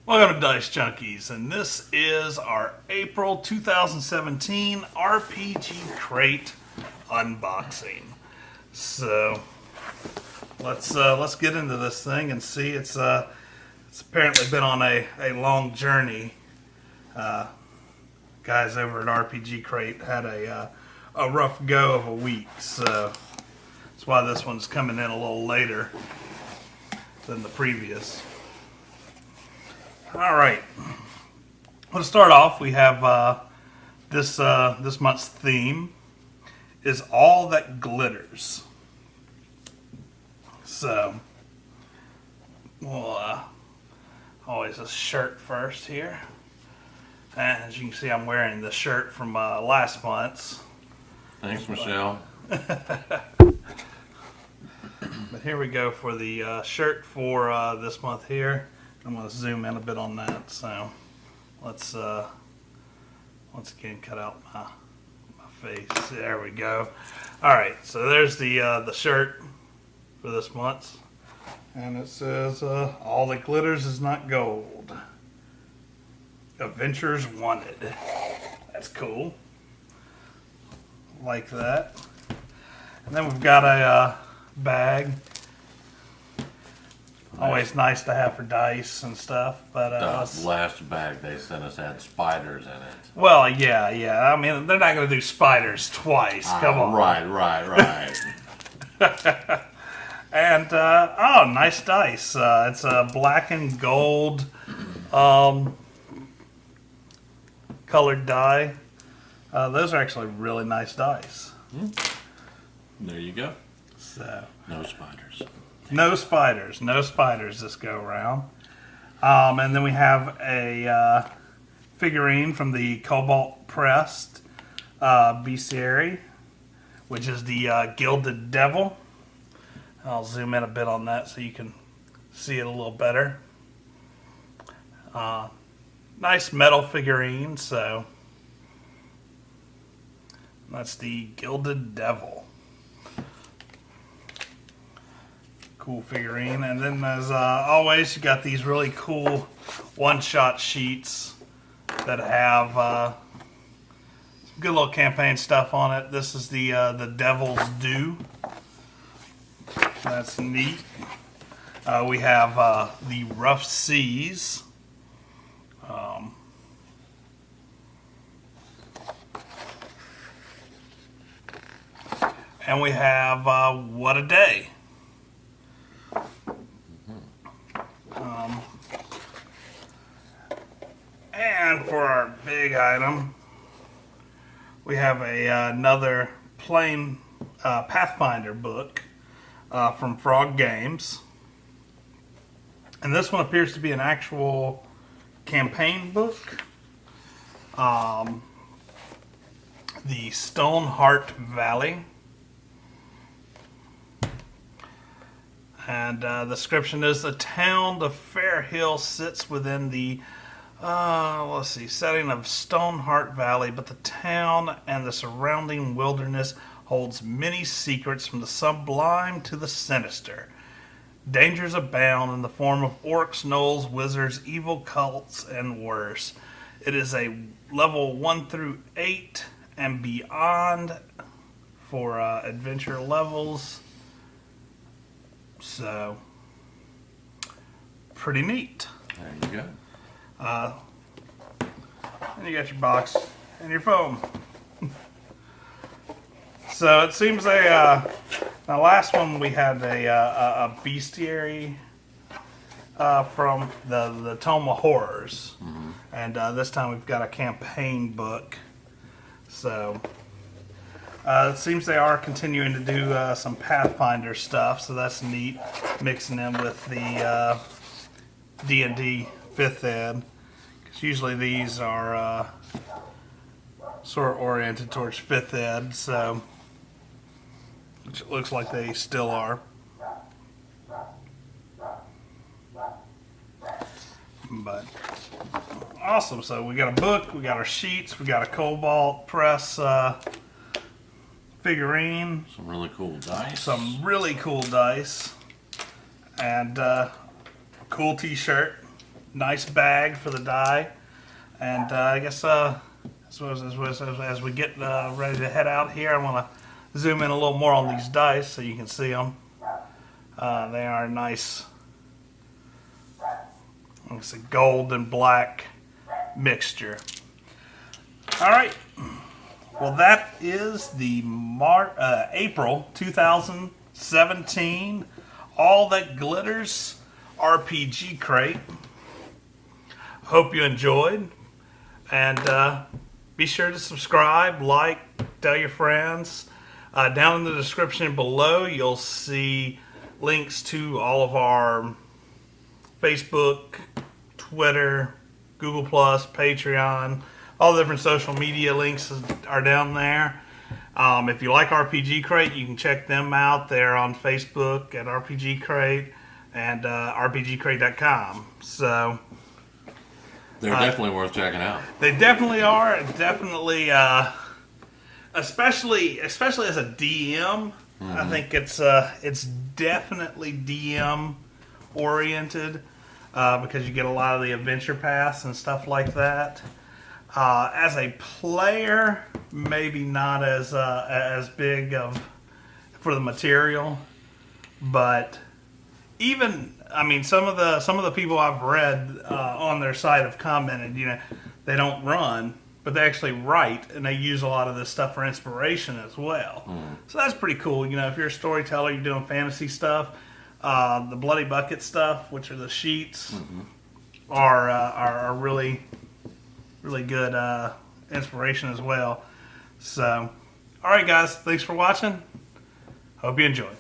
Welcome to Dicejunkies, and this is our April 2017 RPG Crate unboxing. So let's get into this thing and see. It's apparently been on a long journey. Guys over at RPG Crate had a rough go of a week, so that's why this one's coming in a little later than the previous. All right. Well, to start off, we have this month's theme is all that glitters. So, we'll always a shirt first here. And as you can see, I'm wearing the shirt from last month's. Thanks, Michelle. But here we go for the shirt for this month here. I'm going to zoom in a bit on that. So let's once again cut out my face. There we go. All right, so there's the shirt for this month, and it says all that glitters is not gold. Adventures wanted. That's cool. Like that. And then we've got a bag. Always nice to have for dice and stuff, but The last bag they sent us had spiders in it. well, yeah. I mean, they're not going to do spiders twice. Come on. Right. And oh, nice dice. It's a black and gold colored die. Those are actually really nice dice. There you go. So No spiders. no spiders this go around. And then we have a figurine from the Cobalt Pressed bestiary, which is the Gilded Devil. I'll zoom in a bit on that so you can see it a little better. Nice metal figurine, so that's the Gilded Devil. Cool figurine. And then as always, you got these really cool one-shot sheets that have some good little campaign stuff on it. This is the Devil's Due. That's neat. We have the Rough Seas. And we have What a Day. And for our big item, we have another plain Pathfinder book from Frog Games. And this one appears to be an actual campaign book. The Stoneheart Valley. And the description is the town of Fairhill sits within the setting of Stoneheart Valley, but the town and the surrounding wilderness holds many secrets from the sublime to the sinister. Dangers abound in the form of orcs, gnolls, wizards, evil cults, and worse. It is a level 1 through 8 and beyond for adventure levels. So, pretty neat. There you go. And you got your box and your foam. So it seems the last one we had a bestiary from the Tome of Horrors, and this time we've got a campaign book. So it seems they are continuing to do some Pathfinder stuff, so that's neat. Mixing in with the D&D 5th Ed. Usually these are sort of oriented towards 5th Ed, so which it looks like they still are. But awesome. So we got a book, we got our sheets, we got a Cobalt Press figurine. Some really cool dice. Some really cool dice. And a cool t-shirt. nice bag for the die. And I guess as we get ready to head out here, I want to zoom in a little more on these dice so you can see them. They are a nice, it's a gold and black mixture. All right. Well, that is the April 2017 All That Glitters RPG crate. Hope you enjoyed. And be sure to subscribe, like, tell your friends. Down in the description below, you'll see links to all of our Facebook, Twitter, Google+, Patreon. All the different social media links are down there. If you like RPG Crate, you can check them out. They're on Facebook at RPG Crate and RPGcrate.com. So They're definitely worth checking out. they definitely are. Definitely, especially as a DM, I think it's definitely DM oriented because you get a lot of the adventure paths and stuff like that. As a player, maybe not as big for the material, but even some of the people I've read on their site have commented, they don't run, but they actually write, and they use a lot of this stuff for inspiration as well. So that's pretty cool. If you're a storyteller, you're doing fantasy stuff, the Bloody Bucket stuff, which are the sheets, are really good inspiration as well. So, all right, guys, thanks for watching. Hope you enjoyed.